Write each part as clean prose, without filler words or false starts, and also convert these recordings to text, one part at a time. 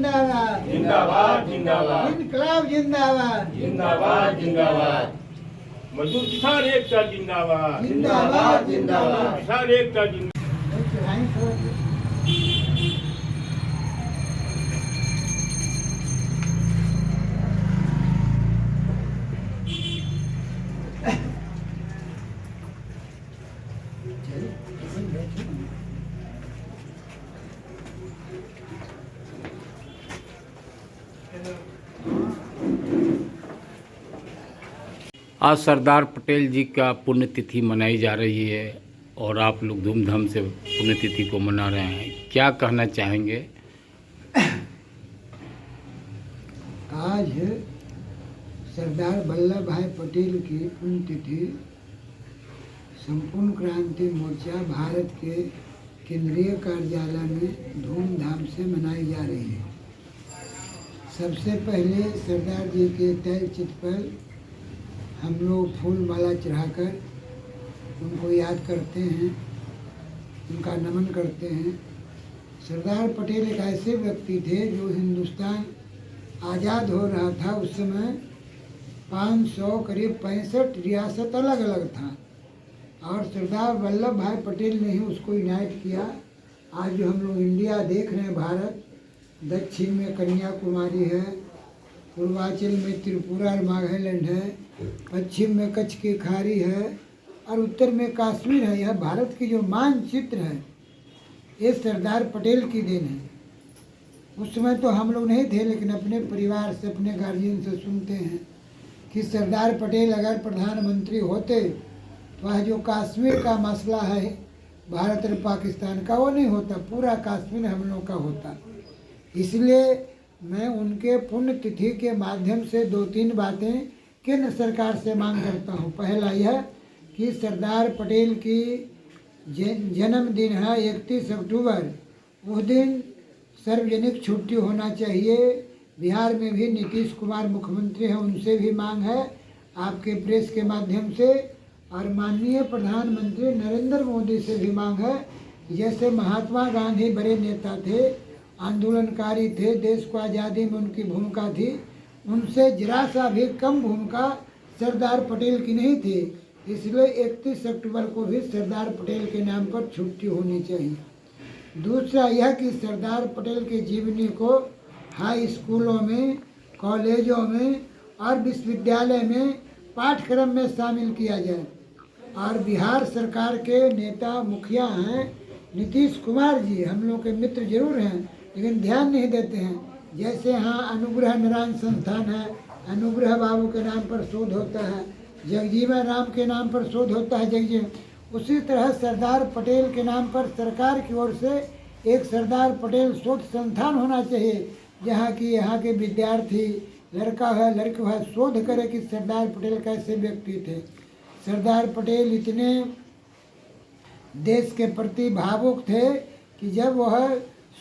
जिंदाबाद, जिंदाबाद जिंदाबाद इनकलाब जिंदाबाद, जिंदाबाद जिंदाबाद। मजदूर किसान एकता जिंदाबाद, जिंदाबाद, मजदूर किसान एकता जिंदाबाद। आज सरदार पटेल जी का पुण्यतिथि मनाई जा रही है और आप लोग धूमधाम से पुण्यतिथि को मना रहे हैं, क्या कहना चाहेंगे? आज सरदार वल्लभ भाई पटेल की पुण्यतिथि संपूर्ण क्रांति मोर्चा भारत के केंद्रीय कार्यालय में धूमधाम से मनाई जा रही है। सबसे पहले सरदार जी के तैल चित्र पर हम लोग फूल माला चढ़ाकर उनको याद करते हैं, उनका नमन करते हैं। सरदार पटेल एक ऐसे व्यक्ति थे जो हिंदुस्तान आज़ाद हो रहा था उस समय 500 करीब 65 रियासत अलग अलग था और सरदार वल्लभ भाई पटेल ने ही उसको यूनाइट किया। आज जो हम लोग इंडिया देख रहे हैं, भारत दक्षिण में कन्याकुमारी है, पूर्वांचल में त्रिपुरा और नागालैंड है, पश्चिम में कच्छ की खाड़ी है और उत्तर में कश्मीर है। यह भारत की जो मानचित्र है ये सरदार पटेल की देन है। उस समय तो हम लोग नहीं थे, लेकिन अपने परिवार से, अपने गार्जियन से सुनते हैं कि सरदार पटेल अगर प्रधानमंत्री होते तो वह जो कश्मीर का मसला है भारत और पाकिस्तान का, वो नहीं होता, पूरा कश्मीर हम लोग का होता। इसलिए मैं उनके पुण्यतिथि के माध्यम से 2-3 बातें केंद्र सरकार से मांग करता हूँ। पहला यह कि सरदार पटेल की जन्मदिन है 31 अक्टूबर, उस दिन सार्वजनिक छुट्टी होना चाहिए। बिहार में भी नीतीश कुमार मुख्यमंत्री हैं, उनसे भी मांग है आपके प्रेस के माध्यम से, और माननीय प्रधानमंत्री नरेंद्र मोदी से भी मांग है। जैसे महात्मा गांधी बड़े नेता थे, आंदोलनकारी थे, देश को आज़ादी में उनकी भूमिका थी, उनसे जरा सा भी कम भूमिका सरदार पटेल की नहीं थी। इसलिए 31 अक्टूबर को भी सरदार पटेल के नाम पर छुट्टी होनी चाहिए। दूसरा यह कि सरदार पटेल की जीवनी को हाई स्कूलों में, कॉलेजों में और विश्वविद्यालय में पाठ्यक्रम में शामिल किया जाए। और बिहार सरकार के नेता मुखिया हैं नीतीश कुमार जी, हम लोग के मित्र जरूर हैं लेकिन ध्यान नहीं देते हैं। जैसे यहाँ अनुग्रह नारायण संस्थान है, अनुग्रह बाबू के नाम पर शोध होता है, जगजीवन राम के नाम पर शोध होता है जगजीवन, उसी तरह सरदार पटेल के नाम पर सरकार की ओर से एक सरदार पटेल शोध संस्थान होना चाहिए, जहाँ की यहाँ के विद्यार्थी, लड़का है लड़की है, शोध करे कि सरदार पटेल कैसे व्यक्ति थे। सरदार पटेल इतने देश के प्रति भावुक थे कि जब वह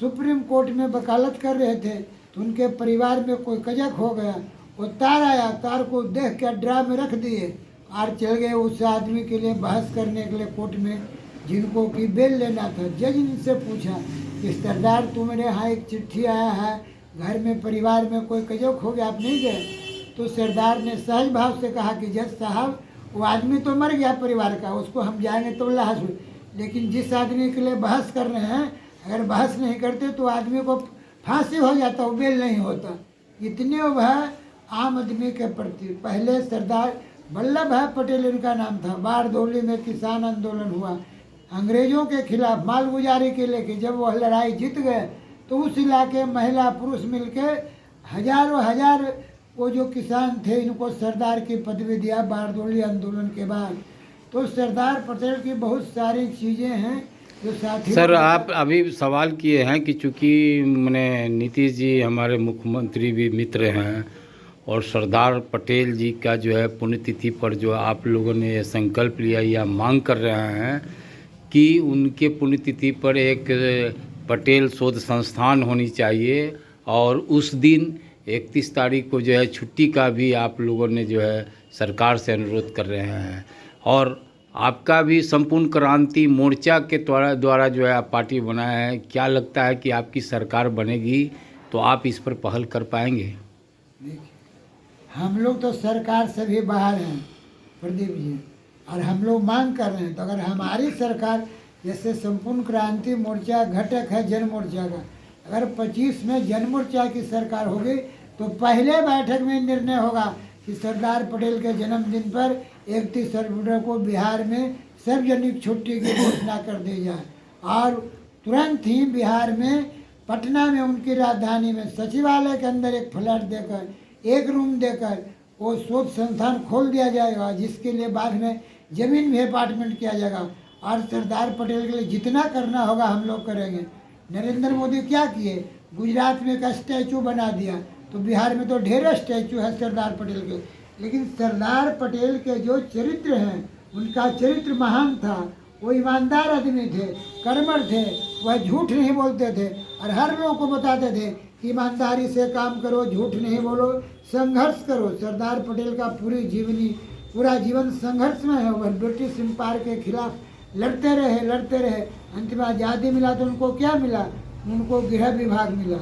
सुप्रीम कोर्ट में वकालत कर रहे थे तो उनके परिवार में कोई कजक हो गया, वो तार आया, तार को देख के ड्रा में रख दिए और चल गए उस आदमी के लिए बहस करने के लिए कोर्ट में, जिनको कि बेल लेना था। जज ने से पूछा कि सरदार तुम्हारे यहाँ एक चिट्ठी आया है, घर में परिवार में कोई कजक हो गया, आप नहीं गए? तो सरदार ने सहज भाव से कहा कि जज साहब वो आदमी तो मर गया परिवार का, उसको हम जाएंगे तो लाश हुई, लेकिन जिस आदमी के लिए बहस कर रहे हैं अगर बहस नहीं करते तो आदमी को फांसी हो जाता, वो बेल नहीं होता। इतने वह आम आदमी के प्रति। पहले सरदार वल्लभ भाई पटेल इनका नाम था। बारदौली में किसान आंदोलन हुआ अंग्रेजों के खिलाफ मालगुजारी के लेके, जब वह लड़ाई जीत गए तो उस इलाके महिला पुरुष मिलके हजारों हजार वो जो किसान थे इनको सरदार की पदवी दिया बारदौली आंदोलन के बाद। तो सरदार पटेल की बहुत सारी चीज़ें हैं जो साथी। सर, आप अभी सवाल किए हैं कि चूँकि मैंने नीतीश जी हमारे मुख्यमंत्री भी मित्र हैं और सरदार पटेल जी का जो है पुण्यतिथि पर जो आप लोगों ने ये संकल्प लिया या मांग कर रहे हैं कि उनके पुण्यतिथि पर एक पटेल शोध संस्थान होनी चाहिए और उस दिन 31 तारीख को जो है छुट्टी का भी आप लोगों ने जो है सरकार से अनुरोध कर रहे हैं, और आपका भी संपूर्ण क्रांति मोर्चा के द्वारा जो है आप पार्टी बनाया है। क्या लगता है कि आपकी सरकार बनेगी तो आप इस पर पहल कर पाएंगे? देखिए, हम लोग तो सरकार से भी बाहर हैं प्रदीप जी, और हम लोग मांग कर रहे हैं। तो अगर हमारी सरकार, जैसे संपूर्ण क्रांति मोर्चा घटक है जन मोर्चा का, अगर 25 में जन मोर्चा की सरकार होगी तो पहले बैठक में निर्णय होगा कि सरदार पटेल के जन्मदिन पर 31 फरवरी को बिहार में सार्वजनिक छुट्टी की घोषणा कर दी जाए, और तुरंत ही बिहार में पटना में उनकी राजधानी में सचिवालय के अंदर एक फ्लैट देकर, एक रूम देकर वो शोध संस्थान खोल दिया जाएगा, जिसके लिए बाद में जमीन भी अपार्टमेंट किया जाएगा। और सरदार पटेल के लिए जितना करना होगा हम लोग करेंगे। नरेंद्र मोदी क्या किए, गुजरात में एक स्टैचू बना दिया, तो बिहार में तो ढेर स्टैचू है सरदार पटेल के। लेकिन सरदार पटेल के जो चरित्र हैं, उनका चरित्र महान था। वो ईमानदार आदमी थे, कर्मठ थे, वह झूठ नहीं बोलते थे, और हर लोगों को बताते थे कि ईमानदारी से काम करो, झूठ नहीं बोलो, संघर्ष करो। सरदार पटेल का पूरा जीवन संघर्ष में है। वह ब्रिटिश एम्पायर के खिलाफ लड़ते रहे। अंत में आज़ादी मिला तो उनको क्या मिला? उनको गृह विभाग मिला।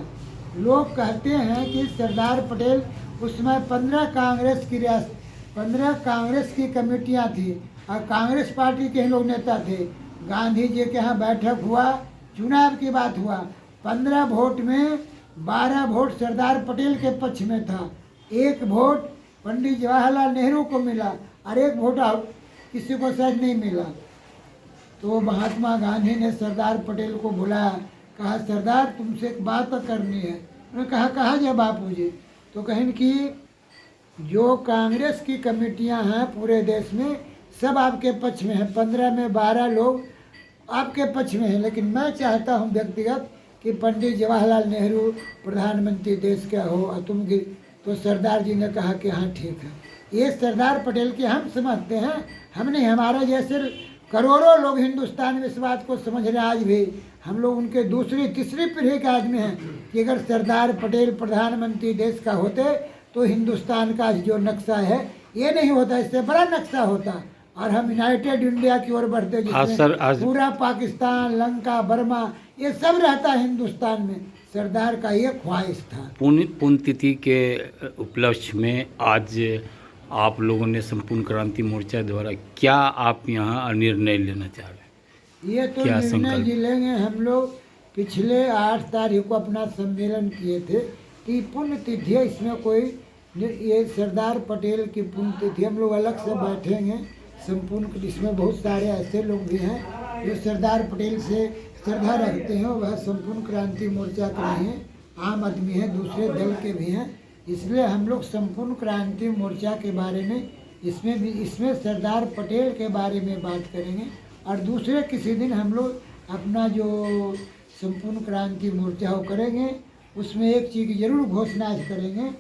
लोग कहते हैं कि सरदार पटेल उस समय 15 कांग्रेस की कमेटियां थी, और कांग्रेस पार्टी के ही लोग नेता थे। गांधी जी के यहाँ बैठक हुआ, चुनाव की बात हुआ, 15 वोट में 12 वोट सरदार पटेल के पक्ष में था, 1 वोट पंडित जवाहरलाल नेहरू को मिला, और 1 वोट किसी को शायद नहीं मिला। तो महात्मा गांधी ने सरदार पटेल को बुलाया, कहा सरदार तुमसे एक बात करनी है। उन्होंने कहा जाए बापू जी? तो कहें कि जो कांग्रेस की कमेटियां हैं पूरे देश में, सब आपके पक्ष में हैं, 15 में 12 लोग आपके पक्ष में हैं, लेकिन मैं चाहता हूं व्यक्तिगत कि पंडित जवाहरलाल नेहरू प्रधानमंत्री देश का हो, और तुम तो सरदार जी ने कहा कि हाँ ठीक है। ये सरदार पटेल की हम समझते हैं, हम नहीं, हमारे जैसे करोड़ों लोग हिंदुस्तान में इस बात को समझ रहे हैं। आज भी हम लोग उनके दूसरी तीसरी पीढ़ी के आदमी हैं कि अगर सरदार पटेल प्रधानमंत्री देश का होते तो हिंदुस्तान का जो नक्शा है ये नहीं होता, इससे बड़ा नक्शा होता, और हम यूनाइटेड इंडिया की ओर बढ़ते, जिसमें पूरा पाकिस्तान, लंका, बर्मा ये सब रहता है हिंदुस्तान में। सरदार का ये ख्वाहिश था। पुण्यतिथि के उपलक्ष्य में आज आप लोगों ने संपूर्ण क्रांति मोर्चा द्वारा क्या आप यहाँ निर्णय लेना चाह रहे हैं? ये तो निर्णय जी लेंगे। हम लोग पिछले 8 तारीख को अपना सम्मेलन किए थे कि पुण्यतिथि है, इसमें कोई ये सरदार पटेल की पुण्यतिथि हम लोग अलग से बैठेंगे संपूर्ण। इसमें बहुत सारे ऐसे लोग भी हैं जो सरदार पटेल से श्रद्धा रखते हैं, वह संपूर्ण क्रांति मोर्चा के नहीं हैं, आम आदमी हैं, दूसरे दल के भी हैं। इसलिए हम लोग संपूर्ण क्रांति मोर्चा के बारे में इसमें सरदार पटेल के बारे में बात करेंगे, और दूसरे किसी दिन हम लोग अपना जो संपूर्ण क्रांति मोर्चा हो करेंगे, उसमें एक चीज़ की जरूर घोषणा करेंगे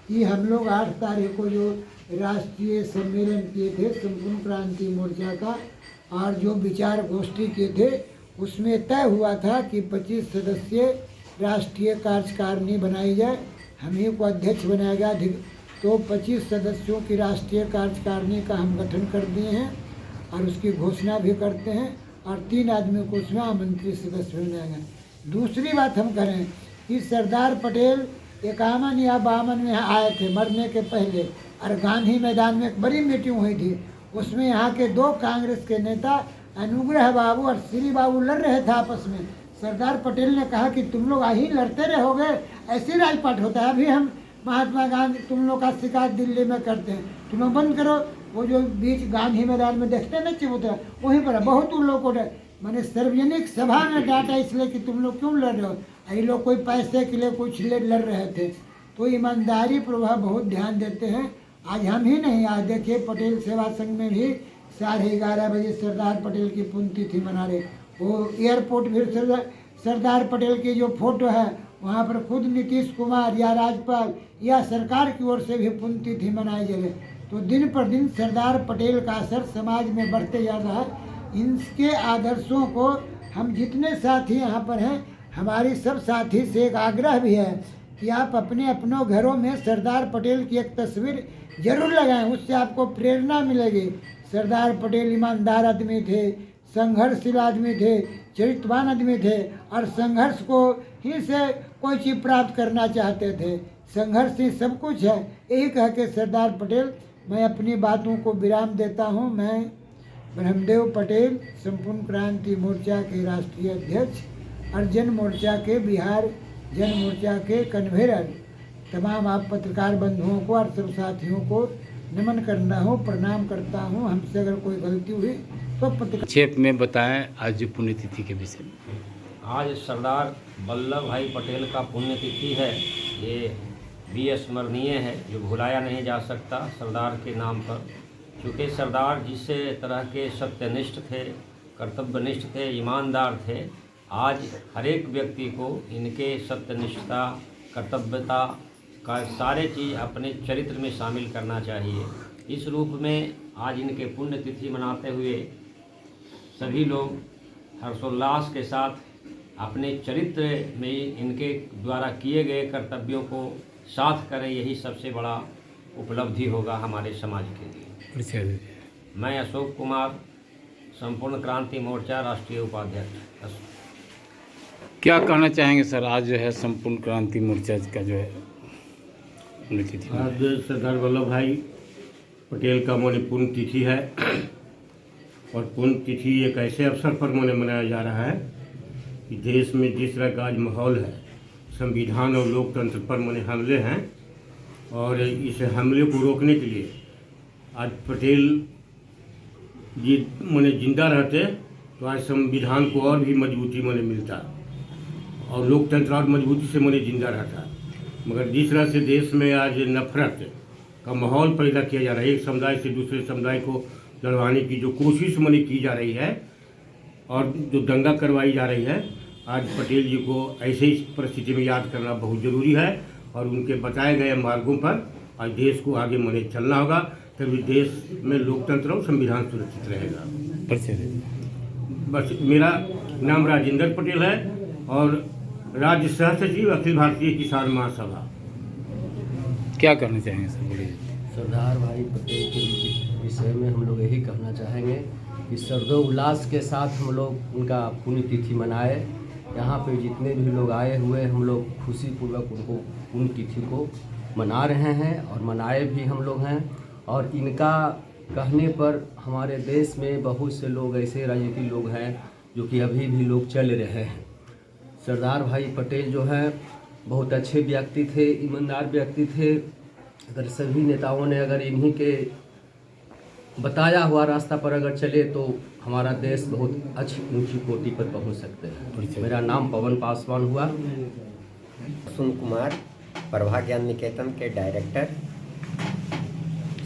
कि हम लोग 8 तारीख को जो राष्ट्रीय सम्मेलन किए थे संपूर्ण क्रांति मोर्चा का, और जो विचार गोष्ठी किए थे, उसमें तय हुआ था कि 25 सदस्यीय राष्ट्रीय कार्यकारिणी बनाई जाए, हम ही को अध्यक्ष बनाया गया। तो 25 सदस्यों की राष्ट्रीय कार्यकारिणी का हम गठन कर दिए हैं, और उसकी घोषणा भी करते हैं, और 3 आदमियों को उसमें आमंत्रित सदस्य बनाया गया। दूसरी बात हम करें कि सरदार पटेल 51 या 52 में आए थे मरने के पहले, और गांधी मैदान में एक बड़ी मीटिंग हुई थी। उसमें यहाँ के 2 कांग्रेस के नेता अनुग्रह बाबू और श्री बाबू लड़ रहे थे आपस में। सरदार पटेल ने कहा कि तुम लोग ही लड़ते रहोगे, ऐसे राजपाट होता है। अभी हम महात्मा गांधी तुम लोग का शिकायत दिल्ली में करते हैं, तुम लोग बंद करो। वो जो बीच गांधी मैदान में देखते ना चिबूतरा, वहीं पर बहुत उन लोगों को मैंने सार्वजनिक सभा में डांटा, इसलिए कि तुम लोग क्यों लड़ रहे हो। ये लोग कोई पैसे के लिए कुछ लड़ रहे थे। तो ईमानदारी पर वह बहुत ध्यान देते हैं। आज हम ही नहीं, आज देखिए पटेल सेवा संघ में भी 11:30 बजे सरदार पटेल की पुण्यतिथि मना रहे। वो एयरपोर्ट भी सरदार पटेल की जो फोटो है वहाँ पर खुद नीतीश कुमार या राज्यपाल या सरकार की ओर से भी पुण्यतिथि मनाई जा रही। तो दिन पर दिन सरदार पटेल का असर समाज में बढ़ते जा रहा है। इनके आदर्शों को हम जितने साथी यहाँ पर हैं, हमारी सब साथी से एक आग्रह भी है कि आप अपनों घरों में सरदार पटेल की एक तस्वीर जरूर लगाएं, उससे आपको प्रेरणा मिलेगी। सरदार पटेल ईमानदार आदमी थे, संघर्षशील आदमी थे, चरित्रवान आदमी थे, और संघर्ष को ही से कोई चीज़ प्राप्त करना चाहते थे। संघर्ष ही सब कुछ है। यही कह के सरदार पटेल मैं अपनी बातों को विराम देता हूँ। मैं ब्रह्मदेव पटेल संपूर्ण क्रांति मोर्चा के राष्ट्रीय अध्यक्ष और जन मोर्चा के बिहार जन मोर्चा के कन्वीनर तमाम आप पत्रकार बंधुओं को और सब साथियों को नमन करना हो, प्रणाम करता हूँ। हमसे अगर कोई गलती हुई तो संक्षेप में बताएं आज जो पुण्यतिथि के विषय में। आज सरदार वल्लभ भाई पटेल का पुण्यतिथि है। ये भी स्मरणीय है, जो भुलाया नहीं जा सकता सरदार के नाम पर। क्योंकि सरदार जिस तरह के सत्यनिष्ठ थे, कर्तव्यनिष्ठ थे, ईमानदार थे, आज हर एक व्यक्ति को इनके सत्यनिष्ठता, कर्तव्यता का सारे चीज़ अपने चरित्र में शामिल करना चाहिए। इस रूप में आज इनके पुण्यतिथि मनाते हुए सभी लोग हर्षोल्लास के साथ अपने चरित्र में इनके द्वारा किए गए कर्तव्यों को साथ करें, यही सबसे बड़ा उपलब्धि होगा हमारे समाज के लिए। मैं अशोक कुमार, संपूर्ण क्रांति मोर्चा राष्ट्रीय उपाध्यक्ष। क्या कहना चाहेंगे सर, आज जो है संपूर्ण क्रांति मोर्चा का जो है पुण्यतिथि? आज सरदार वल्लभ भाई पटेल का पुण्य तिथि है और पुण्य तिथि एक ऐसे अवसर पर मनाया जा रहा है कि देश में जिस तरह का आज माहौल है, संविधान और लोकतंत्र पर हमले हैं और इस हमले को रोकने के लिए आज पटेल जी जिंदा रहते तो आज संविधान को और भी मजबूती मिलता और लोकतंत्र और मजबूती से जिंदा रहता। मगर जिस तरह से देश में आज नफरत का माहौल पैदा किया जा रहा है, एक समुदाय से दूसरे समुदाय को लड़वाने की जो कोशिश की जा रही है और जो दंगा करवाई जा रही है, आज पटेल जी को ऐसे ही परिस्थिति में याद करना बहुत ज़रूरी है और उनके बताए गए मार्गों पर आज देश को आगे चलना होगा, तभी देश में लोकतंत्र और संविधान सुरक्षित रहेगा। बस मेरा नाम राजेंद्र पटेल है और राज्य सह सचिव अखिल भारतीय किसान महासभा। क्या करना चाहेंगे सर? बोलिए। सरदार भाई पटेल के विषय में हम लोग यही कहना चाहेंगे कि श्रद्धोल्लास के साथ हम लोग उनका पुण्यतिथि मनाए। यहाँ पे जितने भी लोग आए हुए हम लोग खुशीपूर्वक उनको पुण्यतिथि को मना रहे हैं और मनाए भी हम लोग हैं। और इनका कहने पर हमारे देश में बहुत से लोग ऐसे राजनीतिक लोग हैं जो कि अभी भी लोग चल रहे हैं। सरदार भाई पटेल जो है बहुत अच्छे व्यक्ति थे, ईमानदार व्यक्ति थे। अगर सभी नेताओं ने अगर इन्हीं के बताया हुआ रास्ता पर अगर चले तो हमारा देश बहुत अच्छी ऊंची कोटि पर पहुंच सकते हैं। मेरा नाम पवन पासवान हुआ। सुन कुमार, प्रभा ज्ञान निकेतन के डायरेक्टर।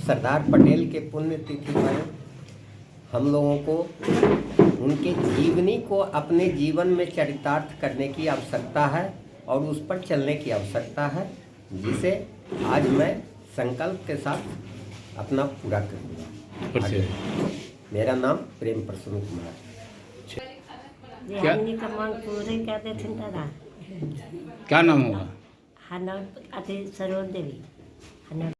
सरदार पटेल के पुण्यतिथि पर हम लोगों को उनके जीवनी को अपने जीवन में चरितार्थ करने की आवश्यकता है और उस पर चलने की आवश्यकता है, जिसे आज मैं संकल्प के साथ अपना पूरा करूँगा। मेरा नाम प्रेम प्रसून कुमार। क्या नाम होगा? सरोज देवी।